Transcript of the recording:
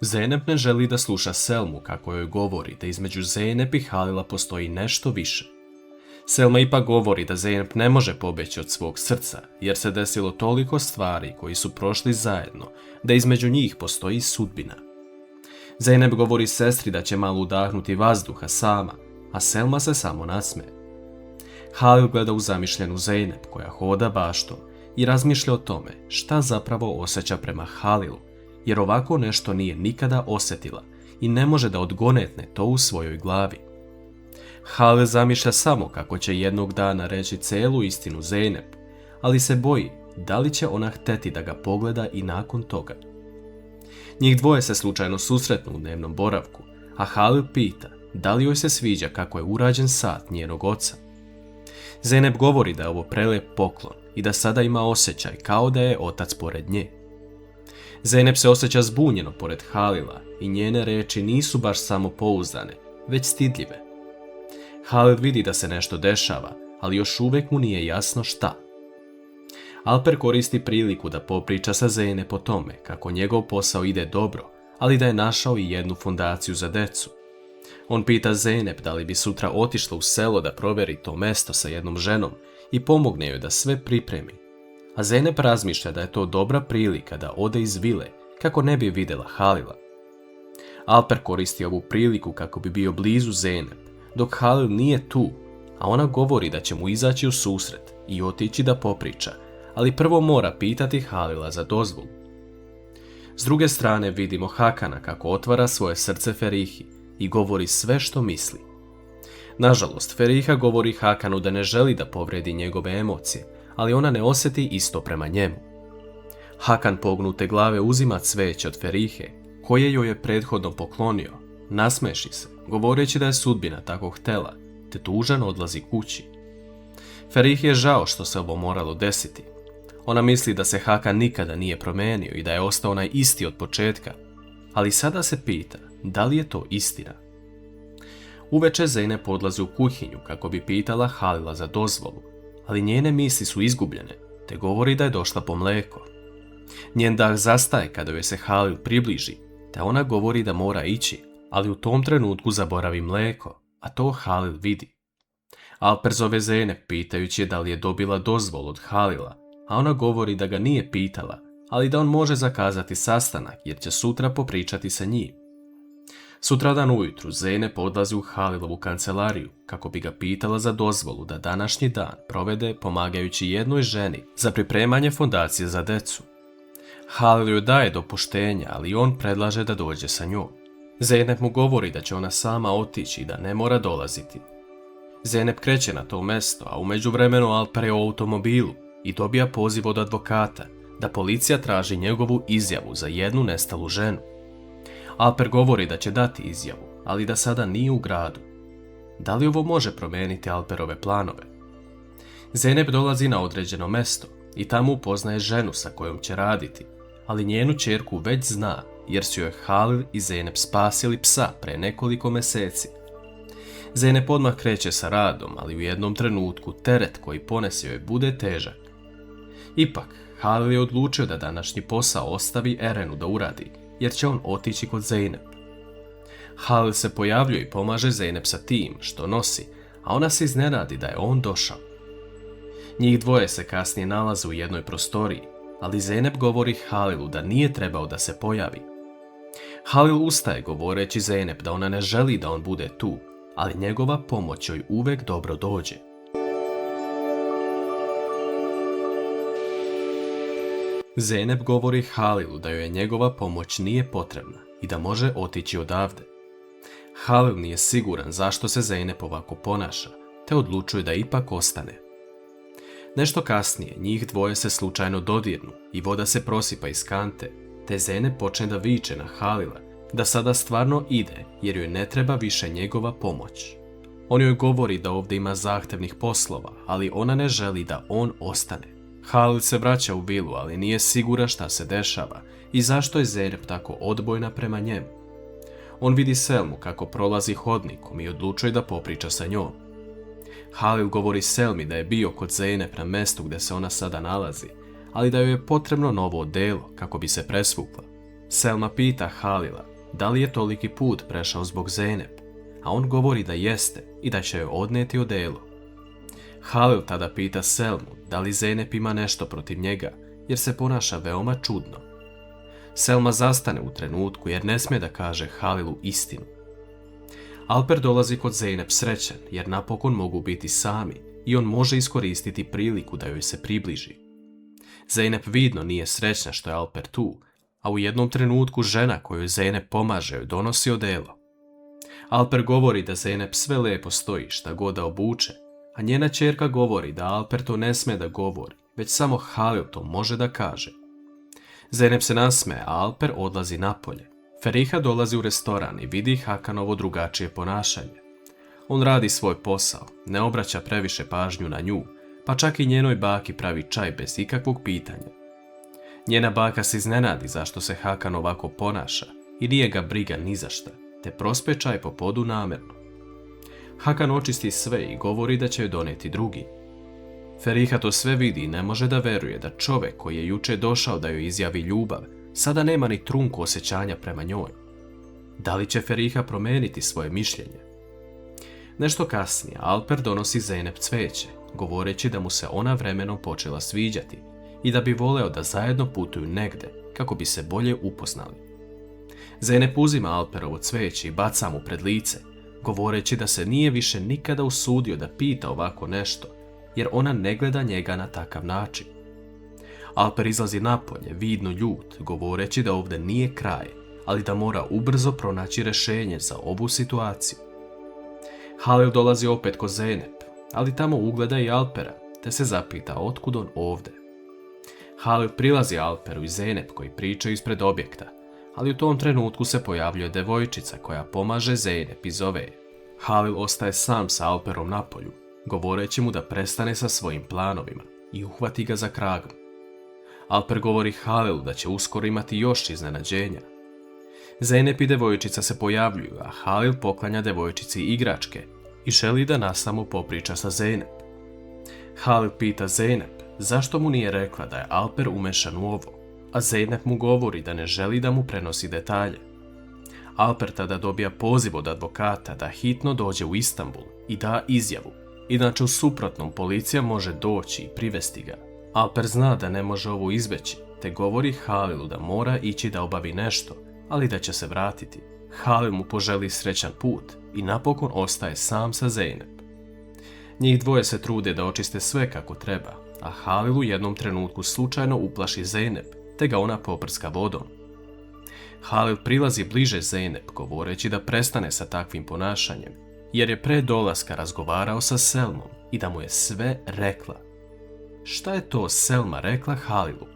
Zeynep ne želi da sluša Selmu kako joj govori da između Zeynep i Halila postoji nešto više. Selma ipak govori da Zeynep ne može pobjeći od svog srca, jer se desilo toliko stvari koji su prošli zajedno, da između njih postoji sudbina. Zeynep govori sestri da će malo udahnuti vazduha sama, a Selma se samo nasmeje. Halil gleda u zamišljenu Zeynep koja hoda baštom i razmišlja o tome šta zapravo osjeća prema Halilu, jer ovako nešto nije nikada osjetila i ne može da odgonetne to u svojoj glavi. Halil zamišlja samo kako će jednog dana reći celu istinu Zeynep, ali se boji da li će ona hteti da ga pogleda i nakon toga. Njih dvoje se slučajno susretnu u dnevnom boravku, a Halil pita da li joj se sviđa kako je urađen sat njenog oca. Zeynep govori da je ovo prelijep poklon i da sada ima osjećaj kao da je otac pored nje. Zeynep se osjeća zbunjeno pored Halila i njene reči nisu baš samopouzdane, već stidljive. Halil vidi da se nešto dešava, ali još uvijek mu nije jasno šta. Alper koristi priliku da popriča sa Zeynep o tome kako njegov posao ide dobro, ali da je našao i jednu fondaciju za decu. On pita Zeynep da li bi sutra otišla u selo da provjeri to mesto sa jednom ženom i pomogne joj da sve pripremi. A Zeynep razmišlja da je to dobra prilika da ode iz vile kako ne bi vidjela Halila. Alper koristi ovu priliku kako bi bio blizu Zeynep, dok Halil nije tu, a ona govori da će mu izaći u susret i otići da popriča, ali prvo mora pitati Halila za dozvolu. S druge strane vidimo Hakana kako otvara svoje srce Ferihi i govori sve što misli. Nažalost, Feriha govori Hakanu da ne želi da povredi njegove emocije, ali ona ne osjeti isto prema njemu. Hakan pognute glave uzima cveće od Ferihe, koje joj je prethodno poklonio, nasmeši se, govoreći da je sudbina tako htela, te tužan odlazi kući. Ferihi je žao što se ovo moralo desiti. Ona misli da se Hakan nikada nije promijenio i da je ostao onaj isti od početka, ali sada se pita da li je to istina. Uveče Zeynep odlazi u kuhinju kako bi pitala Halila za dozvolu, ali njene misli su izgubljene, te govori da je došla po mlijeko. Njen dah zastaje kada joj se Halil približi, te ona govori da mora ići, ali u tom trenutku zaboravi mlijeko, a to Halil vidi. Alper zove Zeynep pitajući je da li je dobila dozvolu od Halila, a ona govori da ga nije pitala, ali da on može zakazati sastanak jer će sutra popričati sa njim. Sutradan ujutru Zeynep odlazi u Halilovu kancelariju kako bi ga pitala za dozvolu da današnji dan provede pomagajući jednoj ženi za pripremanje fondacije za decu. Halil joj daje dopuštenja, ali on predlaže da dođe sa njom. Zeynep mu govori da će ona sama otići i da ne mora dolaziti. Zeynep kreće na to mesto, a u međuvremenu Alper je u automobilu i dobija poziv od advokata da policija traži njegovu izjavu za jednu nestalu ženu. Alper govori da će dati izjavu, ali da sada nije u gradu. Da li ovo može promijeniti Alperove planove? Zeynep dolazi na određeno mesto i tamo upoznaje ženu sa kojom će raditi, ali njenu ćerku već zna jer su joj Halil i Zeynep spasili psa pre nekoliko mjeseci. Zeynep odmah kreće sa radom, ali u jednom trenutku teret koji ponese joj bude težak. Ipak, Halil je odlučio da današnji posao ostavi Erenu da uradi, jer će on otići kod Zeynep. Halil se pojavljuje i pomaže Zeynep sa tim što nosi, a ona se iznenadi da je on došao. Njih dvoje se kasnije nalaze u jednoj prostoriji, ali Zeynep govori Halilu da nije trebao da se pojavi. Halil ustaje govoreći Zeynep da ona ne želi da on bude tu, ali njegova pomoć joj uvijek dobro dođe. Zeynep govori Halilu da joj njegova pomoć nije potrebna i da može otići odavde. Halil nije siguran zašto se Zeynep ovako ponaša, te odlučuje da ipak ostane. Nešto kasnije njih dvoje se slučajno dodirnu i voda se prosipa iz kante, te Zeynep počne da viče na Halila da sada stvarno ide jer joj ne treba više njegova pomoć. On joj govori da ovdje ima zahtevnih poslova, ali ona ne želi da on ostane. Halil se vraća u vilu, ali nije siguran šta se dešava i zašto je Zeynep tako odbojna prema njemu. On vidi Selmu kako prolazi hodnikom i odlučuje da popriča sa njom. Halil govori Selmi da je bio kod Zeynep na mjestu gdje se ona sada nalazi, ali da joj je potrebno novo odelo kako bi se presvukla. Selma pita Halila da li je toliki put prešao zbog Zeynep, a on govori da jeste i da će joj odnijeti odelo. Halil tada pita Selmu da li Zeynep ima nešto protiv njega, jer se ponaša veoma čudno. Selma zastane u trenutku jer ne smije da kaže Halilu istinu. Alper dolazi kod Zeynep srećan jer napokon mogu biti sami i on može iskoristiti priliku da joj se približi. Zeynep vidno nije srećna što je Alper tu, a u jednom trenutku žena kojoj Zeynep pomaže joj donosi odelo. Alper govori da Zeynep sve lijepo stoji šta god da obuče, a njena ćerka govori da Alper to ne smije da govori, već samo Halil to može da kaže. Zeynep se nasmeje, a Alper odlazi napolje. Feriha dolazi u restoran i vidi Hakanovo drugačije ponašanje. On radi svoj posao, ne obraća previše pažnju na nju, pa čak i njenoj baki pravi čaj bez ikakvog pitanja. Njena baka se iznenadi zašto se Hakan ovako ponaša i nije ga briga ni za šta, te prospe čaj po podu namjerno. Hakan očisti sve i govori da će joj donijeti drugi. Feriha to sve vidi i ne može da veruje da čovjek koji je juče došao da joj izjavi ljubav, sada nema ni trunku osjećanja prema njoj. Da li će Feriha promijeniti svoje mišljenje? Nešto kasnije Alper donosi Zeynep cveće, govoreći da mu se ona vremenom počela sviđati i da bi voleo da zajedno putuju negde kako bi se bolje upoznali. Zeynep uzima Alperovo cveće i baca mu pred lice, govoreći da se nije više nikada usudio da pita ovako nešto, jer ona ne gleda njega na takav način. Alper izlazi napolje, vidno ljut, govoreći da ovdje nije kraj, ali da mora ubrzo pronaći rješenje za ovu situaciju. Halil dolazi opet kod Zeynep, ali tamo ugleda i Alpera, te se zapita otkud on ovdje. Halil prilazi Alperu i Zeynep koji pričaju ispred objekta, ali u tom trenutku se pojavljuje devojčica koja pomaže Zeynep i zove je. Halil ostaje sam sa Alperom na polju, govoreći mu da prestane sa svojim planovima i uhvati ga za kragom. Alper govori Halilu da će uskoro imati još iznenađenja. Zeynep i devojčica se pojavljuju, a Halil poklanja devojčici igračke i želi da nasamo popriča sa Zeynep. Halil pita Zeynep zašto mu nije rekla da je Alper umešan u ovo, a Zeynep mu govori da ne želi da mu prenosi detalje. Alper tada dobija poziv od advokata da hitno dođe u Istanbul i da izjavu, inače u suprotnom policija može doći i privesti ga. Alper zna da ne može ovo izbeći, te govori Halilu da mora ići da obavi nešto, ali da će se vratiti. Halil mu poželi srećan put i napokon ostaje sam sa Zeynep. Njih dvoje se trude da očiste sve kako treba, a Halil u jednom trenutku slučajno uplaši Zeynep, te ga ona poprska vodom. Halil prilazi bliže Zeynep, govoreći da prestane sa takvim ponašanjem, jer je pre dolaska razgovarao sa Selmom i da mu je sve rekla. Šta je to Selma rekla Halilu?